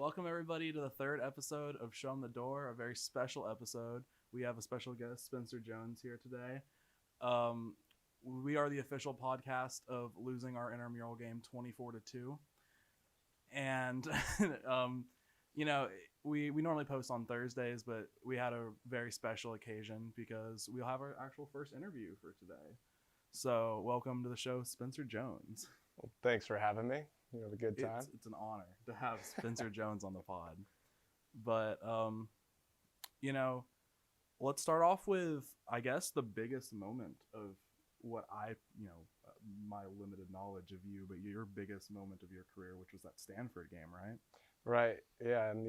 Welcome everybody to the third episode of Show Em The Dore, a very special episode. We have a special guest, Spencer Jones, here today. We are the official podcast of losing our intramural game 24-2. And, we normally post on Thursdays, but we had a very special occasion because we'll have our actual first interview for today. So welcome to the show, Spencer Jones. Well, thanks for having me. You have a good time. It's an honor to have Spencer Jones on the pod. But, let's start off with, I guess, the biggest moment of what my limited knowledge of you, but your biggest moment of your career, which was that Stanford game, right? Right. Yeah. And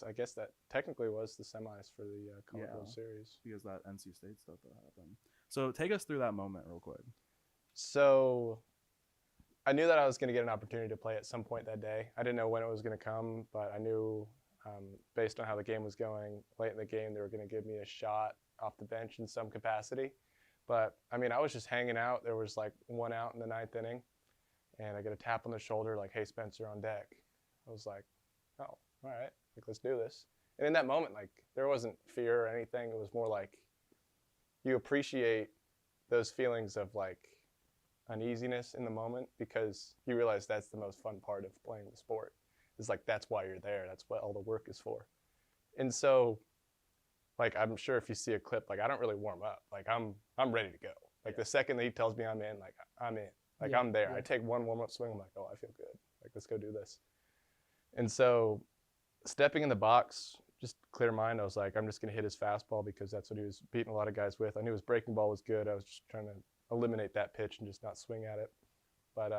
I guess that technically was the semis for the College World Series. Because that NC State stuff that happened. So take us through that moment real quick. So I knew that I was going to get an opportunity to play at some point that day. I didn't know when it was going to come, but I knew based on how the game was going, late in the game, they were going to give me a shot off the bench in some capacity. But, I was just hanging out. There was like one out in the ninth inning, and I get a tap on the shoulder like, "Hey, Spencer, on deck." I was like, "Oh, all right, let's do this." And in that moment, there wasn't fear or anything. It was more like you appreciate those feelings of uneasiness in the moment because you realize that's the most fun part of playing the sport. It's that's why you're there. That's what all the work is for. And so, I'm sure if you see a clip, I don't really warm up. I'm ready to go. The second that he tells me I'm in, I'm in. I'm there. Yeah. I take one warm-up swing. I'm like, oh, I feel good. Let's go do this. And so stepping in the box, just clear mind, I was like, I'm just going to hit his fastball because that's what he was beating a lot of guys with. I knew his breaking ball was good. I was just trying to eliminate that pitch and just not swing at it. But,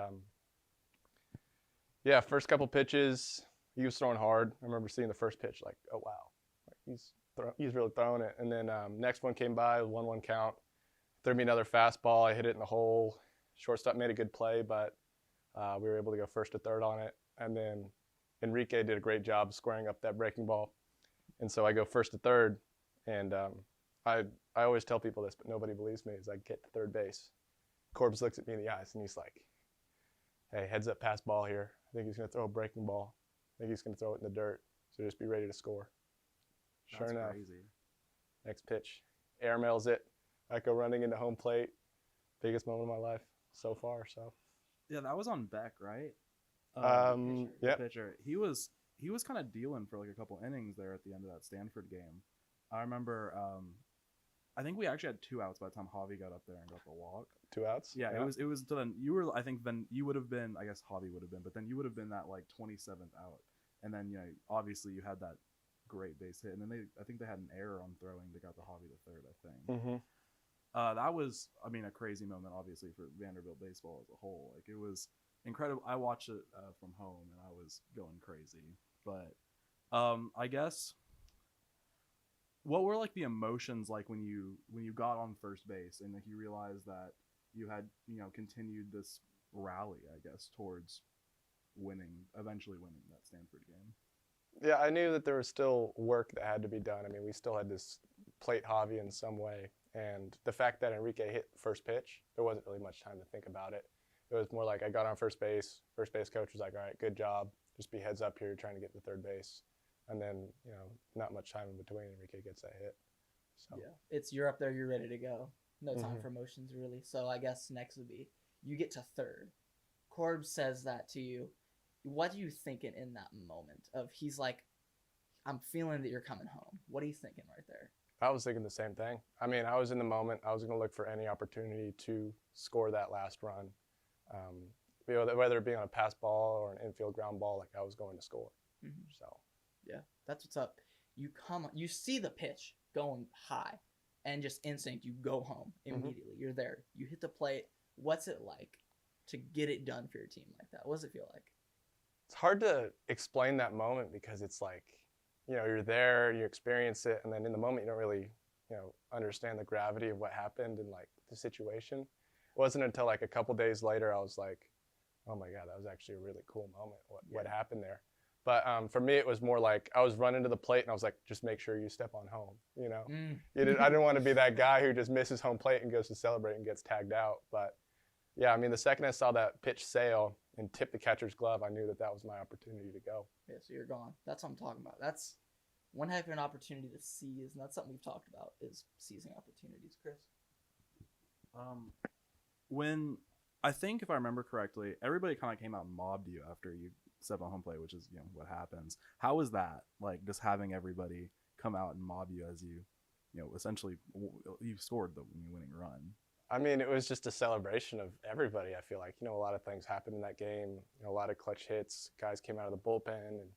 first couple pitches, he was throwing hard. I remember seeing the first pitch, oh, wow. He's really throwing it. And then next one came by, 1-1 count. Threw me another fastball. I hit it in the hole. Shortstop made a good play, but we were able to go first to third on it. And then Enrique did a great job squaring up that breaking ball. And so I go first to third. And I always tell people this, but nobody believes me, is I get to third base. Corbs looks at me in the eyes, and he's like, "Hey, heads up pass ball here. I think he's going to throw a breaking ball. I think he's going to throw it in the dirt. So just be ready to score." Sure enough, crazy. Next pitch, air mails it. I go running into home plate. Biggest moment of my life so far. So. Yeah, that was on Beck, right? Yeah. Pitcher. He was kind of dealing for a couple innings there at the end of that Stanford game. I remember. I think we actually had 2 outs by the time Javi got up there and got the walk. 2 outs? Yeah, it was till then. You were, I think, then you would have been. I guess Javi would have been, but then you would have been that 27th out, and then obviously you had that great base hit, and then I think they had an error on throwing. They got the Javi to third, I think. Mm-hmm. That was, a crazy moment, obviously, for Vanderbilt baseball as a whole. It was incredible. I watched it from home, and I was going crazy. But I guess, what were the emotions when you got on first base and you realized that you had continued this rally, I guess, towards eventually winning that Stanford game? Yeah, I knew that there was still work that had to be done. We still had this plate Javi in some way. And the fact that Enrique hit first pitch, there wasn't really much time to think about it. It was more I got on first base. First base coach was like, "All right, good job. Just be heads up here trying to get to third base." And then, not much time in between, Enrique gets that hit. So. Yeah, you're up there, you're ready to go. No time for emotions, really. So I guess next would be, you get to third. Corb says that to you. What are you thinking in that moment of he's like, "I'm feeling that you're coming home"? What are you thinking right there? I was thinking the same thing. I was in the moment. I was going to look for any opportunity to score that last run. Whether it be on a pass ball or an infield ground ball, I was going to score. Mm-hmm. So. Yeah, that's what's up. You see the pitch going high, and just instinct, you go home immediately. Mm-hmm. You're there. You hit the plate. What's it like to get it done for your team like that? What does it feel like? It's hard to explain that moment because it's you're there, you experience it, and then in the moment you don't really, understand the gravity of what happened and the situation. It wasn't until a couple days later I was like, oh my God, that was actually a really cool moment. What happened there? But for me, it was more I was running to the plate and I was like, just make sure you step on home. I didn't want to be that guy who just misses home plate and goes to celebrate and gets tagged out. But yeah, the second I saw that pitch sail, and tip the catcher's glove, I knew that was my opportunity to go. Yeah, so you're gone. That's what I'm talking about. That's one heck of an opportunity to seize, and that's something we've talked about is seizing opportunities, Chris. When I think if I remember correctly, everybody kind of came out and mobbed you after you stepped on home plate, which is what happens. How was that? Like just having everybody come out and mob you as you essentially you scored the winning run. I mean, it was just a celebration of everybody. I feel like a lot of things happened in that game. A lot of clutch hits. Guys came out of the bullpen and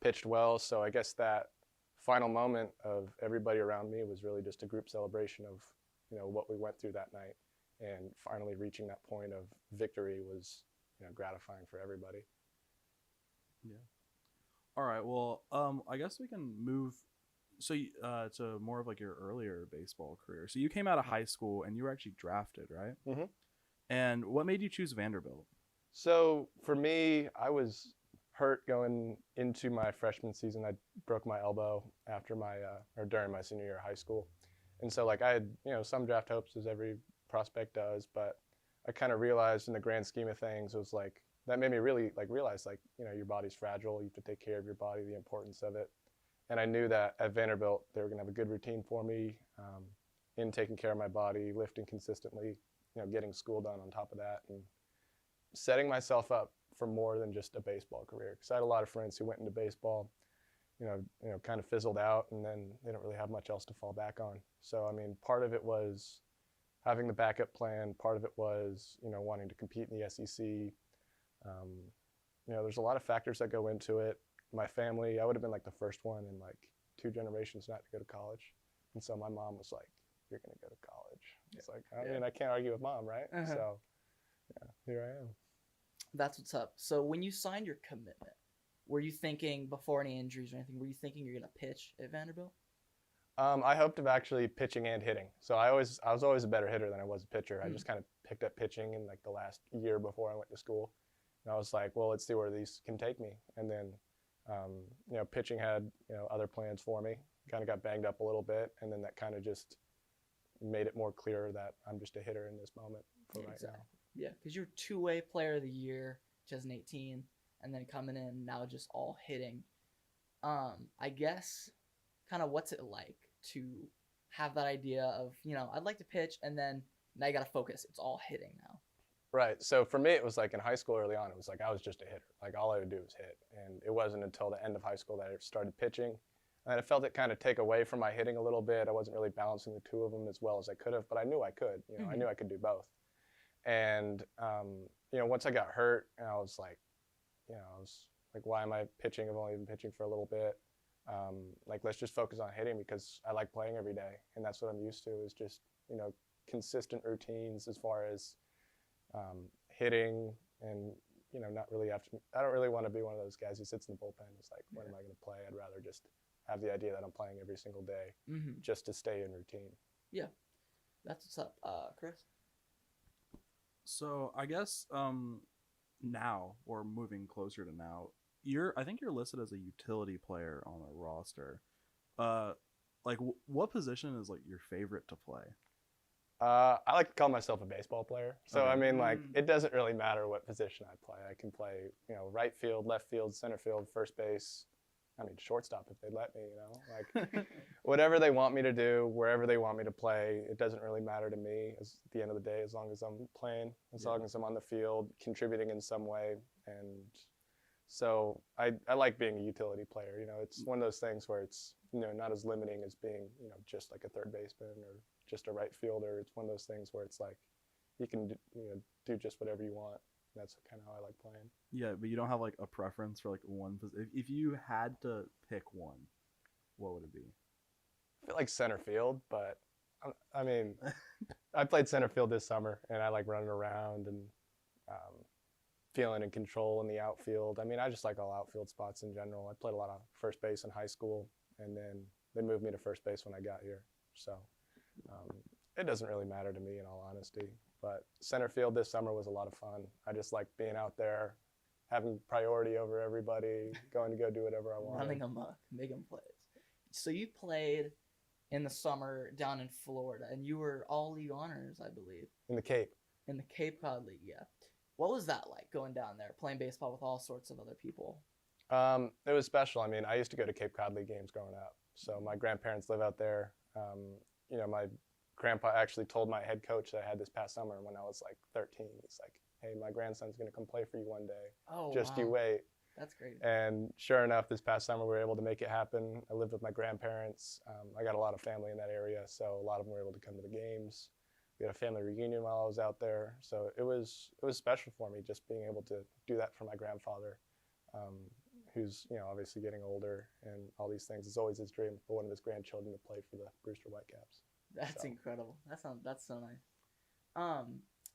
pitched well. So I guess that final moment of everybody around me was really just a group celebration of what we went through that night. And finally reaching that point of victory was, gratifying for everybody. Yeah. All right. Well, I guess we can move to more of like your earlier baseball career. So you came out of high school and you were actually drafted, right? Mm-hmm. And what made you choose Vanderbilt? So for me, I was hurt going into my freshman season. I broke my elbow after during my senior year of high school. And so like I had, some draft hopes as every prospect does, but I kind of realized in the grand scheme of things, it was like that made me really realize your body's fragile. You have to take care of your body, the importance of it. And I knew that at Vanderbilt they were going to have a good routine for me in taking care of my body, lifting consistently, getting school done on top of that, and setting myself up for more than just a baseball career. Because I had a lot of friends who went into baseball, kind of fizzled out, and then they don't really have much else to fall back on. So I mean, part of it was having the backup plan. Part of it was, wanting to compete in the SEC. There's a lot of factors that go into it. My family, I would have been like the first one in like 2 generations not to go to college. And so my mom was like, you're going to go to college. It's like, I mean, I can't argue with mom, right? Uh-huh. So here I am. That's what's up. So when you signed your commitment, were you thinking before any injuries or anything, were you thinking you're going to pitch at Vanderbilt? I hoped of actually pitching and hitting. So I was always a better hitter than I was a pitcher. I just kind of picked up pitching in like the last year before I went to school. And I was like, well, let's see where these can take me. And then, pitching had, other plans for me. Kind of got banged up a little bit. And then that kind of just made it more clear that I'm just a hitter in this moment for right now. Yeah, because you're 2-way player of the year, 2018, and then coming in now just all hitting. I guess kind of what's it like to have that idea of, I'd like to pitch, and then now you got to focus. It's all hitting now. Right. So for me, it was like in high school early on, it was like I was just a hitter. Like all I would do was hit. And it wasn't until the end of high school that I started pitching. And I felt it kind of take away from my hitting a little bit. I wasn't really balancing the two of them as well as I could have, but I knew I could. I knew I could do both. And, once I got hurt, I was like, why am I pitching? I've only been pitching for a little bit. Let's just focus on hitting because I like playing every day. And that's what I'm used to is just, consistent routines as far as hitting and, not really I don't really want to be one of those guys who sits in the bullpen. It's like, when am I going to play? I'd rather just have the idea that I'm playing every single day just to stay in routine. Yeah. That's what's up. Chris? So I guess now, or moving closer to now, I think you're listed as a utility player on the roster. What position is like your favorite to play? I like to call myself a baseball player. So Okay. I mean, it doesn't really matter what position I play. I can play, right field, left field, center field, first base. I mean, shortstop if they'd let me. Whatever they want me to do, wherever they want me to play, it doesn't really matter to me. At the end of the day, as long as I'm playing, as long as I'm on the field, contributing in some way, and so I like being a utility player. It's one of those things where it's not as limiting as being just like a third baseman or just a right fielder. It's one of those things where it's like you can do just whatever you want. That's kind of how I like playing. Yeah, but you don't have like a preference for like one position. If you had to pick one, what would it be? I feel like center field, but I mean, I played center field this summer, and I like running around and feeling in control in the outfield. I mean, I just like all outfield spots in general. I played a lot of first base in high school, and then they moved me to first base when I got here. So it doesn't really matter to me, in all honesty. But center field this summer was a lot of fun. I just like being out there, having priority over everybody, going to go do whatever I want. Running amok, making plays. So you played in the summer down in Florida, and you were all league honors, I believe. In the Cape. In the Cape Cod League, yeah. What was that like going down there, playing baseball with all sorts of other people? It was special. I mean, I used to go to Cape Cod League games growing up. So my grandparents live out there. My grandpa actually told my head coach that I had this past summer when I was like 13. He's like, hey, my grandson's going to come play for you one day. Oh, Just wow. you wait. That's great. And sure enough, this past summer we were able to make it happen. I lived with my grandparents. I got a lot of family in that area, so a lot of them were able to come to the games. We had a family reunion while I was out there, so it was special for me just being able to do that for my grandfather, who's obviously getting older and all these things. It's always his dream for one of his grandchildren to play for the Brewster Whitecaps. That's incredible. That's so nice.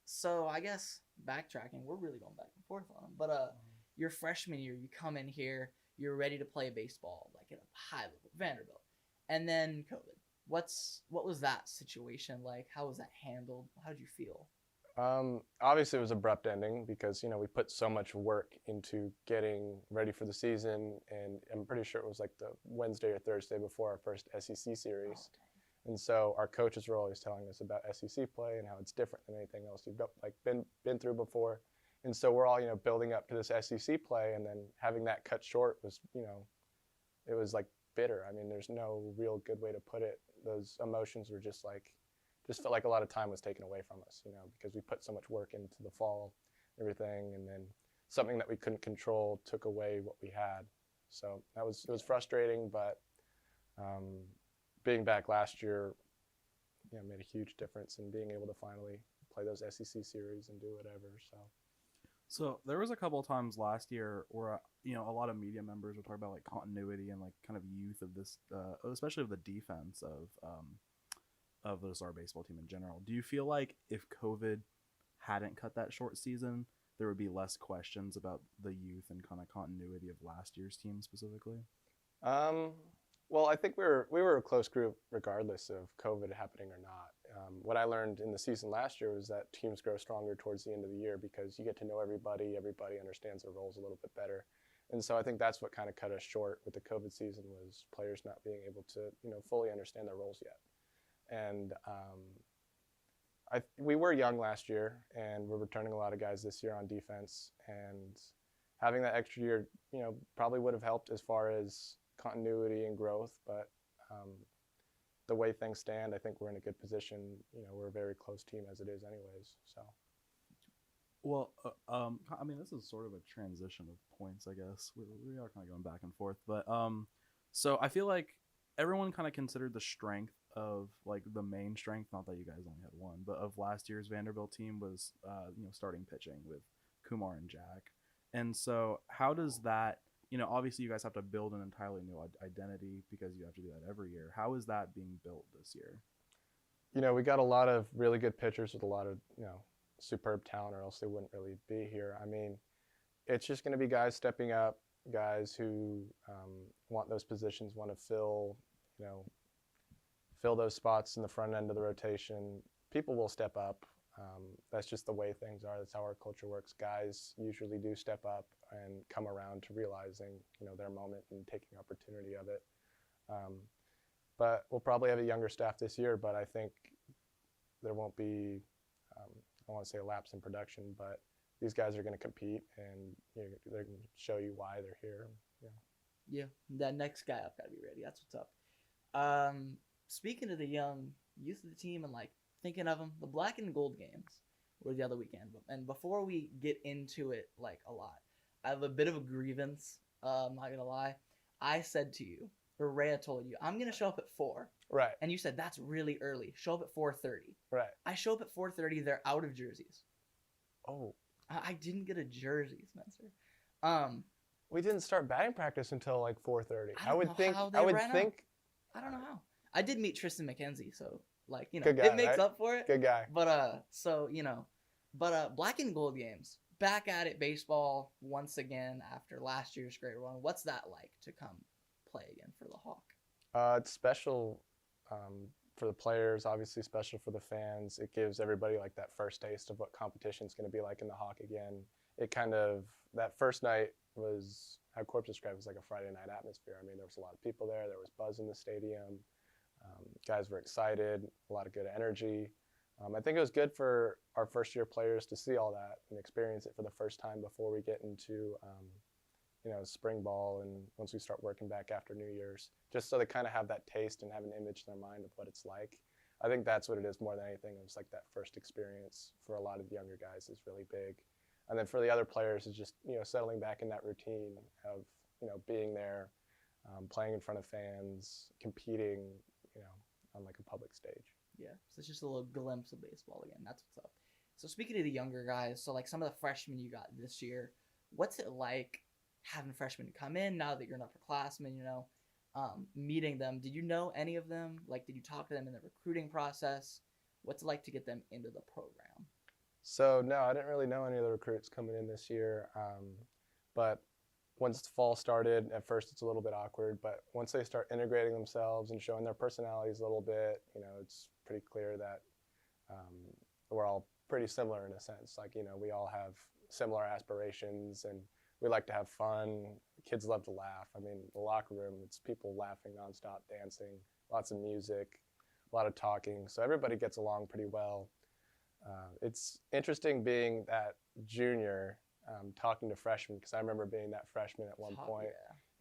So I guess backtracking, we're really going back and forth on them, but your freshman year, you come in here, you're ready to play baseball, like at a high level, Vanderbilt, and then COVID. What was that situation like? How was that handled? How did you feel? Obviously, it was abrupt ending because we put so much work into getting ready for the season, and I'm pretty sure it was like the Wednesday or Thursday before our first SEC series. Oh, and so our coaches were always telling us about SEC play and how it's different than anything else you've been through before. And so we're all building up to this SEC play, and then having that cut short was it was like bitter. I mean, there's no real good way to put it. Those emotions were just felt like a lot of time was taken away from us, because we put so much work into the fall, everything, and then something that we couldn't control took away what we had. So it was frustrating, but being back last year, made a huge difference in being able to finally play those SEC series and do whatever. So there was a couple of times last year where a lot of media members were talking about like continuity and like kind of youth of this, especially of the defense of the Star baseball team in general. Do you feel like if COVID hadn't cut that short season, there would be less questions about the youth and kind of continuity of last year's team specifically? Well, I think we were a close group regardless of COVID happening or not. What I learned in the season last year was that teams grow stronger towards the end of the year because you get to know everybody understands their roles a little bit better. And so I think that's what kind of cut us short with the COVID season was players not being able to, fully understand their roles yet. And we were young last year, and we're returning a lot of guys this year on defense. And having that extra year, probably would have helped as far as continuity and growth. But the way things stand, I think we're in a good position. We're a very close team as it is anyways. So. Well, I mean, this is sort of a transition of points, I guess. We are kind of going back and forth. But so I feel like everyone kind of considered the strength of like the main strength, not that you guys only had one, but of last year's Vanderbilt team was, starting pitching with Kumar and Jack. And so how does that, obviously you guys have to build an entirely new identity because you have to do that every year. How is that being built this year? We got a lot of really good pitchers with a lot of, superb talent, or else they wouldn't really be here. I mean, it's just going to be guys stepping up, guys who want those positions, want to fill those spots in the front end of the rotation. People will step up. That's just the way things are. That's how our culture works. Guys usually do step up and come around to realizing, their moment and taking opportunity of it. But we'll probably have a younger staff this year, but I think there won't be, I don't want to say a lapse in production, but these guys are going to compete, and they're going to show you why they're here. Yeah, that next guy up got to be ready. That's what's up. Speaking of the young youth of the team and like thinking of them, the black and gold games were the other weekend. And before we get into it like a lot, I have a bit of a grievance. I'm not gonna lie. I said to you, or Rhea told you, I'm gonna show up at 4. Right. And you said that's really early. Show up at 4:30. Right. I show up at 4:30. They're out of jerseys. Oh. I didn't get a jersey, Spencer. We didn't start batting practice until like 4:30. I would think. I don't know how. I did meet Tristan McKenzie, so like Good guy, it makes right? up for it. Good guy. But black and gold games, back at it, baseball once again after last year's great run. What's that like to come play again for the Hawk? It's special for the players, obviously special for the fans. It gives everybody like that first taste of what competition is going to be like in the Hawk again. It kind of, that first night was, how Corpse described it, was like a Friday night atmosphere. I mean, there was a lot of people there. There was buzz in the stadium. Guys were excited, a lot of good energy. I think it was good for our first-year players to see all that and experience it for the first time before we get into, spring ball and once we start working back after New Year's, just so they kind of have that taste and have an image in their mind of what it's like. I think that's what it is more than anything. It's like that first experience for a lot of the younger guys is really big. And then for the other players, it's just, settling back in that routine of, being there, playing in front of fans, competing, on like a public stage. Yeah, so it's just a little glimpse of baseball again. That's what's up. So speaking of the younger guys, so like some of the freshmen you got this year, what's it like having freshmen come in now that you're an upperclassman, meeting them? Did you know any of them? Like, did you talk to them in the recruiting process? What's it like to get them into the program? So, no, I didn't really know any of the recruits coming in this year. But once fall started, at first it's a little bit awkward. But once they start integrating themselves and showing their personalities a little bit, it's pretty clear that we're all pretty similar in a sense. Like, we all have similar aspirations and we like to have fun. Kids love to laugh. I mean, the locker room, it's people laughing nonstop, dancing, lots of music, a lot of talking. So everybody gets along pretty well. It's interesting being that junior, talking to freshmen, because I remember being that freshman at one point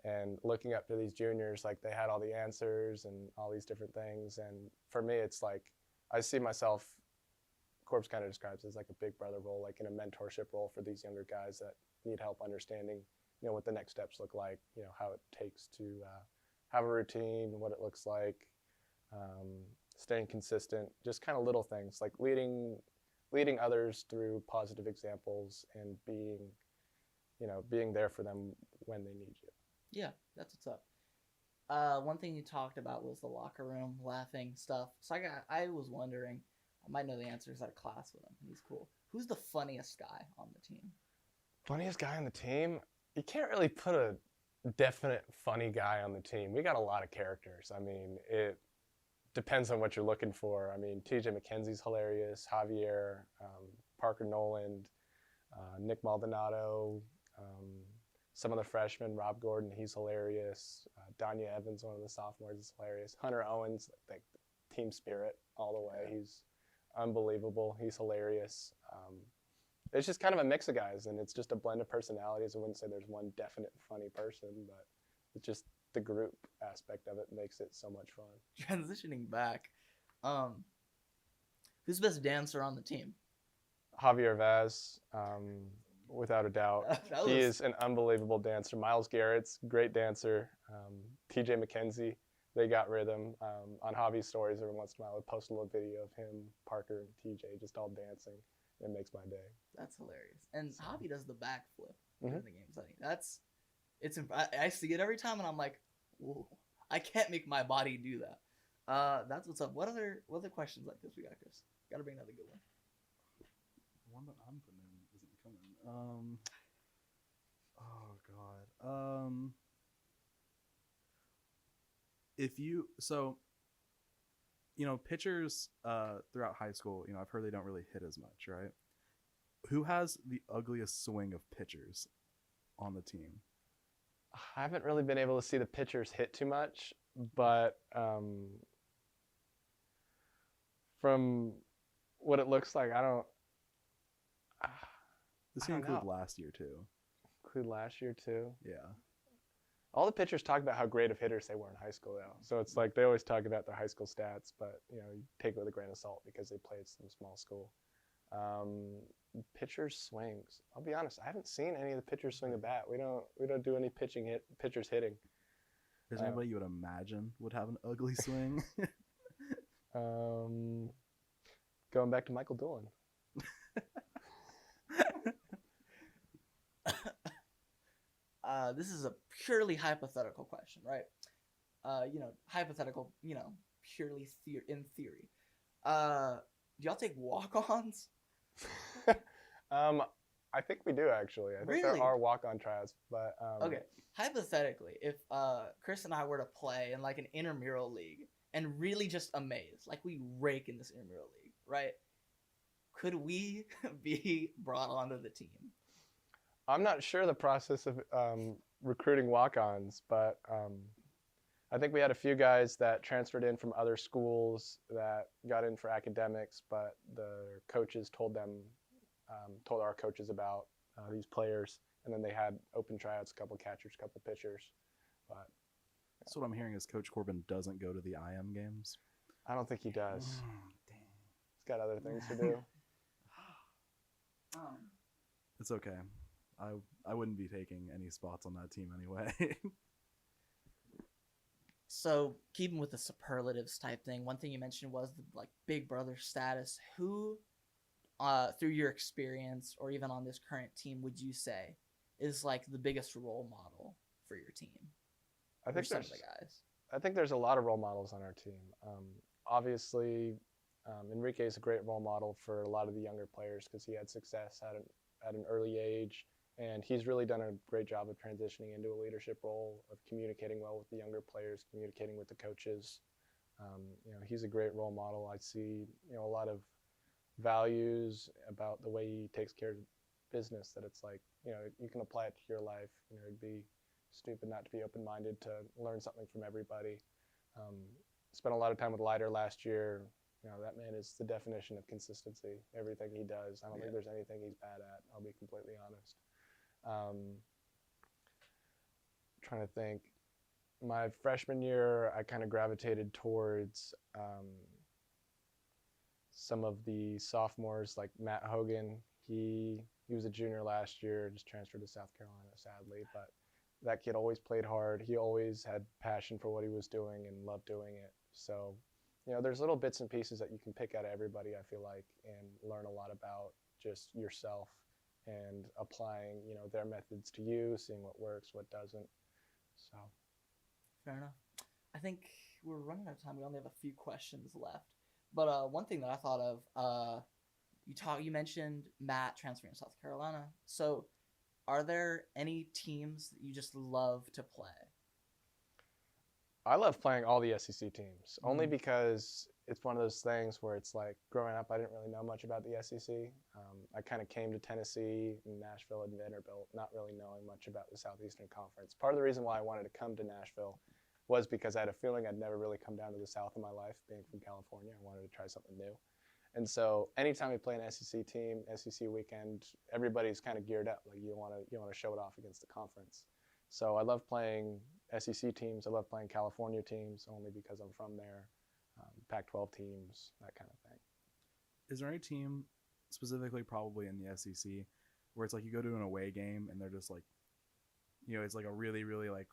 and looking up to these juniors, like they had all the answers and all these different things. And for me, it's like I see myself, Corbs kind of describes it as like a big brother role, like in a mentorship role for these younger guys that need help understanding, what the next steps look like, how it takes to have a routine, what it looks like, staying consistent, just kind of little things like leading others through positive examples and being there for them when they need you. Yeah, that's what's up. One thing you talked about was the locker room, laughing stuff. So I was wondering, I might know the answers at a class with him. He's cool. Who's the funniest guy on the team? Funniest guy on the team? You can't really put a definite funny guy on the team. We got a lot of characters. I mean, it depends on what you're looking for. I mean, TJ McKenzie's hilarious, Javier, Parker Noland, Nick Maldonado, some of the freshmen, Rob Gordon, he's hilarious. Danya Evans, one of the sophomores, is hilarious. Hunter Owens, like team spirit all the way. He's unbelievable. He's hilarious. It's just kind of a mix of guys, and it's just a blend of personalities. I wouldn't say there's one definite funny person, but it's just the group aspect of it makes it so much fun. Transitioning back, who's the best dancer on the team? Javier Vaz, without a doubt. He is an unbelievable dancer. Miles Garrett's great dancer. TJ McKenzie, they got rhythm. On Javi's stories, every once in a while, I would post a little video of him, Parker, and TJ just all dancing. It makes my day. That's hilarious. And Javi does the backflip in the game setting. I see it every time, and I'm like, whoa, I can't make my body do that. That's what's up. What other questions like this we got, Chris? Got to bring another good one. One that I'm putting in isn't coming. Oh God. Pitchers throughout high school, I've heard they don't really hit as much, right? Who has the ugliest swing of pitchers on the team? I haven't really been able to see the pitchers hit too much, but from what it looks like, This can include last year too. Include last year too? Yeah. All the pitchers talk about how great of hitters they were in high school, though. So it's like they always talk about their high school stats, but you take it with a grain of salt because they played some small school. Pitchers swings. I'll be honest, I haven't seen any of the pitchers swing a bat. We don't do any pitchers hitting. Is there anybody you would imagine would have an ugly swing? Going back to Michael Doolin. This is a purely hypothetical question, right? Hypothetical, purely in theory. Do y'all take walk-ons? I think we do, actually. I think there are walk-on tryouts, but okay. Hypothetically, if Chris and I were to play in like an intramural league and really just amaze, like we rake in this intramural league, right? Could we be brought onto the team? I'm not sure the process of recruiting walk-ons, but I think we had a few guys that transferred in from other schools that got in for academics, but the coaches told our coaches about these players, and then they had open tryouts, a couple catchers, a couple pitchers. But So what I'm hearing is Coach Corbin doesn't go to the IM games. I don't think he does. Damn. He's got other things to do. It's okay. I wouldn't be taking any spots on that team anyway. So keeping with the superlatives type thing, one thing you mentioned was the like big brother status. Who, through your experience or even on this current team, would you say is like the biggest role model for your team? I think some of the guys. I think there's a lot of role models on our team. Obviously, Enrique is a great role model for a lot of the younger players because he had success at an early age, and he's really done a great job of transitioning into a leadership role, of communicating well with the younger players, communicating with the coaches. He's a great role model. I see, a lot of values about the way he takes care of business that it's like, you can apply it to your life. It'd be stupid not to be open-minded to learn something from everybody. Spent a lot of time with Leiter last year. That man is the definition of consistency. Everything he does, I don't think there's anything he's bad at. I'll be completely honest. Trying to think. My freshman year, I kind of gravitated towards some of the sophomores, like Matt Hogan. He was a junior last year, just transferred to South Carolina, sadly. But that kid always played hard. He always had passion for what he was doing and loved doing it. So, there's little bits and pieces that you can pick out of everybody, I feel like, and learn a lot about just yourself and applying, their methods to you, seeing what works, what doesn't. So. Fair enough. I think we're running out of time. We only have a few questions left. But one thing that I thought of, you mentioned Matt transferring to South Carolina. So are there any teams that you just love to play? I love playing all the SEC teams, only because it's one of those things where it's like, growing up, I didn't really know much about the SEC. I kind of came to Tennessee and Nashville and Vanderbilt not really knowing much about the Southeastern Conference. Part of the reason why I wanted to come to Nashville was because I had a feeling I'd never really come down to the South in my life, being from California. I wanted to try something new. And so anytime we play an SEC team, SEC weekend, everybody's kind of geared up. Like you want to show it off against the conference. So I love playing SEC teams. I love playing California teams only because I'm from there. Pac-12 teams, that kind of thing. Is there any team, specifically probably in the SEC, where it's like you go to an away game and they're just like, it's like a really, really like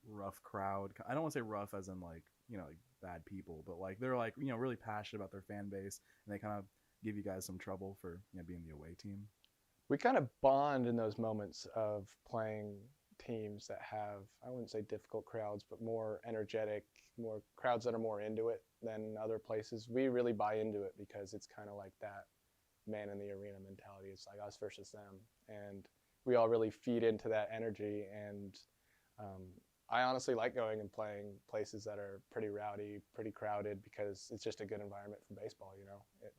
rough crowd. I don't want to say rough as in like, like bad people, but like they're like, really passionate about their fan base and they kind of give you guys some trouble for being the away team? We kind of bond in those moments of playing teams that have, I wouldn't say difficult crowds, but more energetic, more crowds that are more into it than other places. We really buy into it because it's kind of like that man in the arena mentality. It's like us versus them. And we all really feed into that energy. And I honestly like going and playing places that are pretty rowdy, pretty crowded, because it's just a good environment for baseball,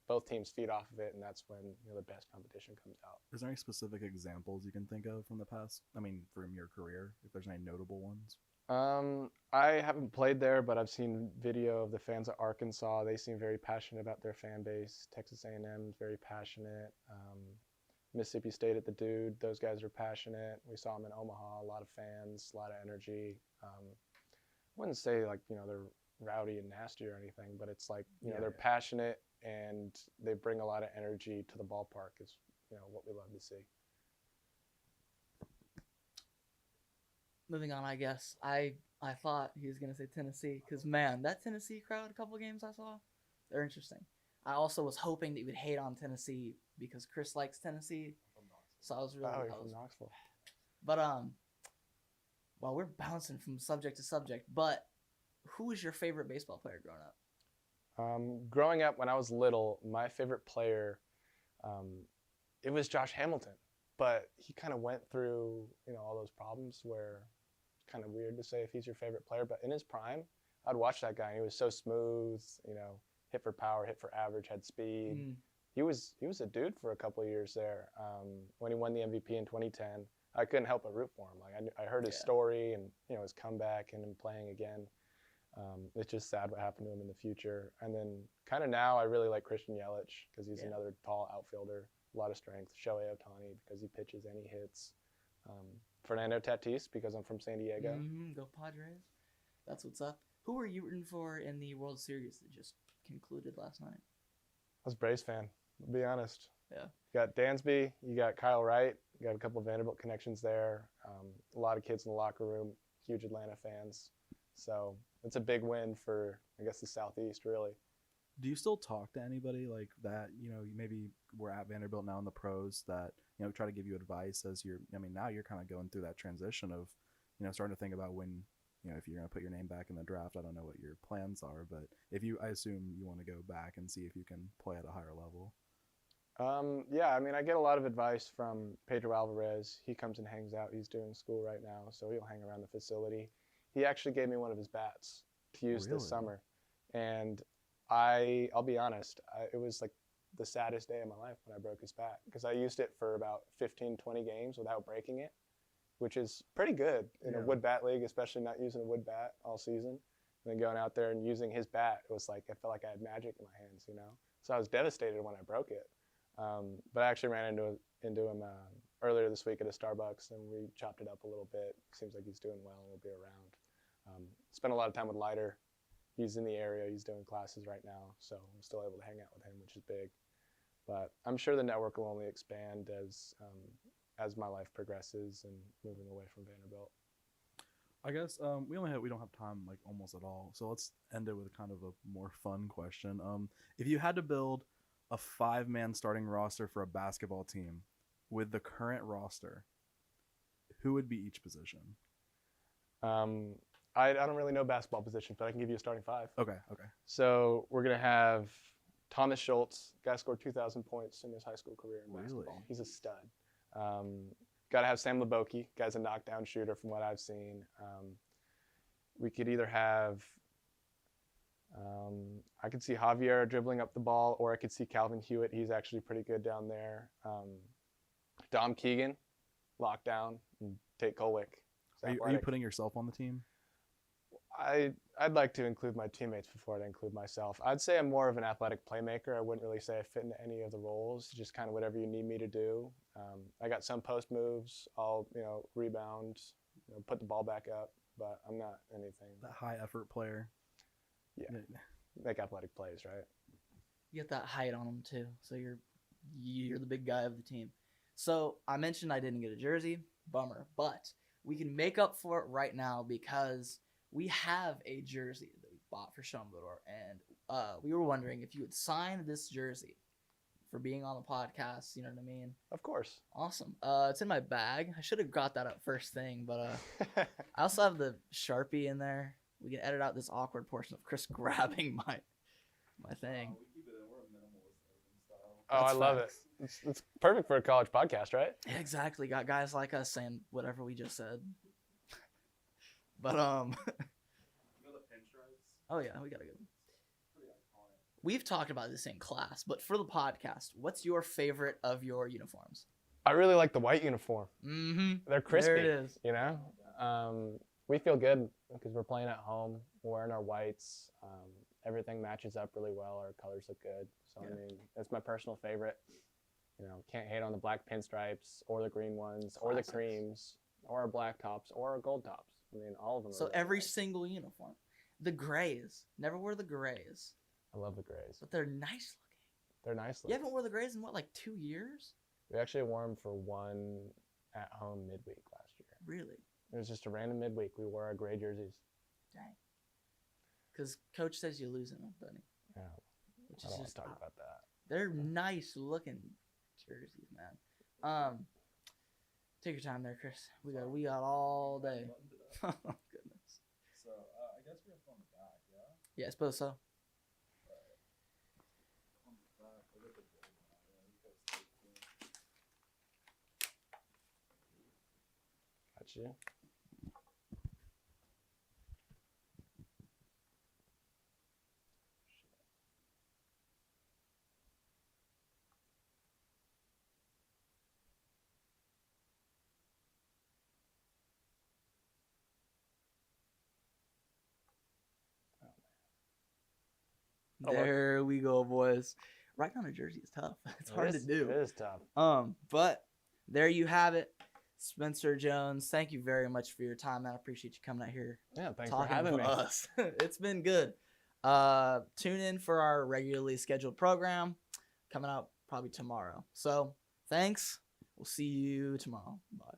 both teams feed off of it, and that's when the best competition comes out. Is there any specific examples you can think of from the past? I mean, from your career, if there's any notable ones? I haven't played there, but I've seen video of the fans at Arkansas. They seem very passionate about their fan base. Texas A&M is very passionate. Mississippi State at the Dude, those guys are passionate. We saw them in Omaha, a lot of fans, a lot of energy. I wouldn't say like, they're rowdy and nasty or anything, but it's like, they're passionate and they bring a lot of energy to the ballpark is, what we love to see. Moving on, I guess. I thought he was going to say Tennessee because, man, that Tennessee crowd, a couple of games I saw, they're interesting. I also was hoping that you would hate on Tennessee because Chris likes Tennessee. So I was really... Oh, you're from Knoxville. But, well, we're bouncing from subject to subject, but who was your favorite baseball player growing up? Growing up, when I was little, my favorite player, it was Josh Hamilton. But he kind of went through, all those problems where it's kind of weird to say if he's your favorite player. But in his prime, I'd watch that guy. He was so smooth, hit for power, hit for average, had speed. He was a dude for a couple of years there. When he won the MVP in 2010, I couldn't help but root for him. Like I heard his Yeah. story and his comeback and him playing again. It's just sad what happened to him in the future. And then kind of now I really like Christian Yelich because he's another tall outfielder, a lot of strength. Shohei Ohtani because he pitches and he hits. Fernando Tatis because I'm from San Diego. Go Padres. That's what's up. Who were you rooting for in the World Series that just concluded last night? I was a Braves fan, to be honest. Yeah. You got Dansby, you got Kyle Wright, you got a couple of Vanderbilt connections there. A lot of kids in the locker room, huge Atlanta fans. So it's a big win for, I guess, the Southeast, really. Do you still talk to anybody like that? Maybe we're at Vanderbilt now in the pros that, try to give you advice as now you're kind of going through that transition of, starting to think about when, if you're going to put your name back in the draft. I don't know what your plans are, but I assume you want to go back and see if you can play at a higher level. Yeah, I get a lot of advice from Pedro Alvarez. He comes and hangs out. He's doing school right now, so he'll hang around the facility. He actually gave me one of his bats to use this summer. And I'll be honest, it was like the saddest day of my life when I broke his bat because I used it for about 15, 20 games without breaking it, which is pretty good in a wood bat league, especially not using a wood bat all season. And then going out there and using his bat, it was like I felt like I had magic in my hands, So I was devastated when I broke it. But I actually ran into him earlier this week at a Starbucks, and we chopped it up a little bit. Seems like he's doing well and will be around. Spent a lot of time with Leiter. He's in the area. He's doing classes right now, so I'm still able to hang out with him, which is big. But I'm sure the network will only expand as my life progresses and moving away from Vanderbilt. I guess we don't have time like almost at all, so let's end it with kind of a more fun question. If you had to build a 5-man starting roster for a basketball team with the current roster, who would be each position? I don't really know basketball positions, but I can give you a starting 5. Okay. So we're going to have Thomas Schultz. Guy scored 2,000 points in his high school career in basketball. Really? He's a stud. Got to have Sam Leboki. Guy's a knockdown shooter from what I've seen. We could either have I could see Javier dribbling up the ball, or I could see Calvin Hewitt. He's actually pretty good down there. Dom Keegan, lockdown, and Tate Colwick. Are you putting yourself on the team? I'd like to include my teammates before I include myself. I'd say I'm more of an athletic playmaker. I wouldn't really say I fit into any of the roles, just kind of whatever you need me to do. I got some post moves. I'll, rebound, put the ball back up, but I'm not anything. That high effort player. Yeah, make athletic plays, right? You get that height on them too, so you're the big guy of the team. So I mentioned I didn't get a jersey, bummer, but we can make up for it right now because we have a jersey that we bought for Show Em The Dore, and we were wondering if you would sign this jersey for being on the podcast. You know what I mean? Of course. Awesome. It's in my bag. I should have got that up first thing, but I also have the Sharpie in there. We can edit out this awkward portion of Chris grabbing my thing. We keep it in. We're a minimalist urban style. Oh, I love it. It's perfect for a college podcast, right? Yeah, exactly. Got guys like us saying whatever we just said. But You know the pinstripes? oh yeah, we gotta go. Pretty iconic. We've talked about this in class, but for the podcast, what's your favorite of your uniforms? I really like the white uniform. Mm-hmm. They're crispy. There it is. We feel good because we're playing at home. We're wearing our whites. Everything matches up really well. Our colors look good. So, Yeah. that's my personal favorite. Can't hate on the black pinstripes or the green ones or the Classics. creams or our black tops or our gold tops. All of them. So are really every nice. single uniform. The grays. Never wear the grays. I love the grays. But they're nice looking. They're nice You looking. haven't worn the grays in what, like 2 years? We actually wore them for one at-home midweek last year. Really? It was just a random midweek. We wore our gray jerseys. Dang. Because coach says you lose in them, doesn't he? Yeah, Which I is don't want just to talk about that. They're nice looking jerseys, man. Take your time there, Chris. We got all day. Oh, goodness. So I guess we have on the back, yeah? Yeah, I suppose so. On the back, look at the gold one. Yeah, you guys take it. Got you. There we go, boys. Writing on a jersey is tough. It's hard to do. It is tough. But there you have it. Spencer Jones, thank you very much for your time. I appreciate you coming out here. Yeah, thanks for talking having to me. us. It's been good. Tune in for our regularly scheduled program coming out probably tomorrow. So thanks. We'll see you tomorrow. Bye.